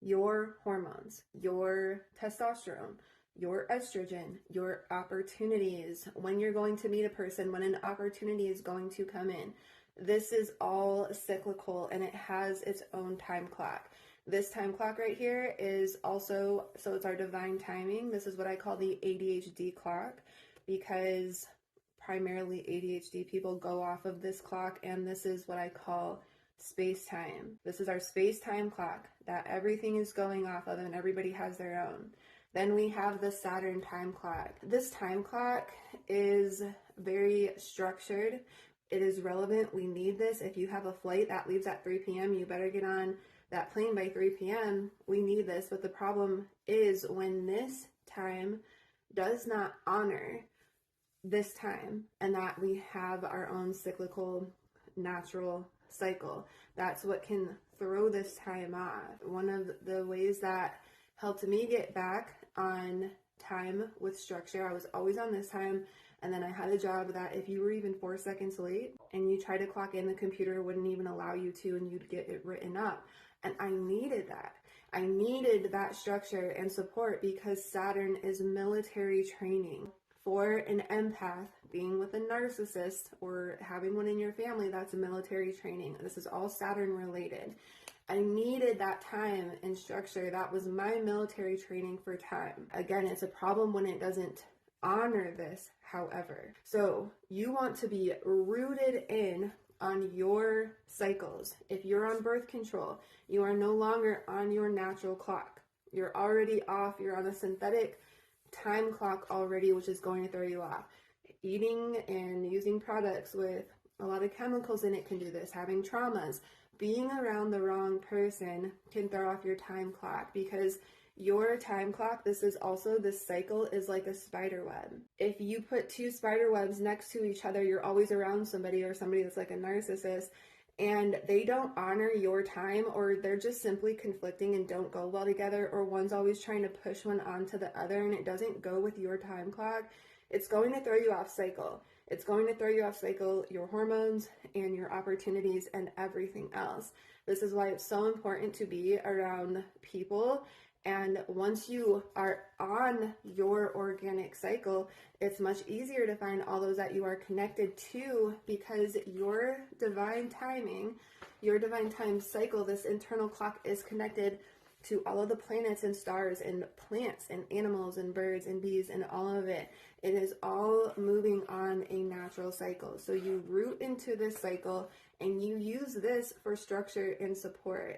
your hormones, your testosterone, your estrogen, your opportunities, when you're going to meet a person, when an opportunity is going to come in. This is all cyclical and it has its own time clock. This time clock right here is also, so it's our divine timing. This is what I call the ADHD clock, because primarily ADHD people go off of this clock, and this is what I call space time. This is our space time clock that everything is going off of, and everybody has their own. Then we have the Saturn time clock. This time clock is very structured. It is relevant. We need this. If you have a flight that leaves at 3 p.m., you better get on that plane by 3 p.m. We need this. But the problem is when this time does not honor this time, and that we have our own cyclical natural cycle. That's what can throw this time off. One of the ways that helped me get back on time with structure, I was always on this time, and then I had a job that if you were even 4 seconds late and you tried to clock in, the computer wouldn't even allow you to, and you'd get it written up. And I needed that. I needed that structure and support because Saturn is military training. For an empath, being with a narcissist or having one in your family, that's a military training. This is all Saturn related. I needed that time and structure. That was my military training for time. Again, it's a problem when it doesn't honor this, however. So you want to be rooted in on your cycles. If you're on birth control, you are no longer on your natural clock. You're already off. You're on a synthetic time clock already, which is going to throw you off. Eating and using products with a lot of chemicals in it can do this. Having traumas, being around the wrong person can throw off your time clock, because your time clock, this cycle is like a spider web. If you put two spider webs next to each other, you're always around somebody or somebody that's like a narcissist, and they don't honor your time, or they're just simply conflicting and don't go well together, or one's always trying to push one onto the other and it doesn't go with your time clock, it's going to throw you off cycle. It's going to throw you off cycle, your hormones and your opportunities and everything else. This is why it's so important to be around people. And once you are on your organic cycle, it's much easier to find all those that you are connected to, because your divine timing, your divine time cycle, this internal clock is connected to all of the planets and stars and plants and animals and birds and bees and all of it. It is all moving on a natural cycle. So you root into this cycle and you use this for structure and support.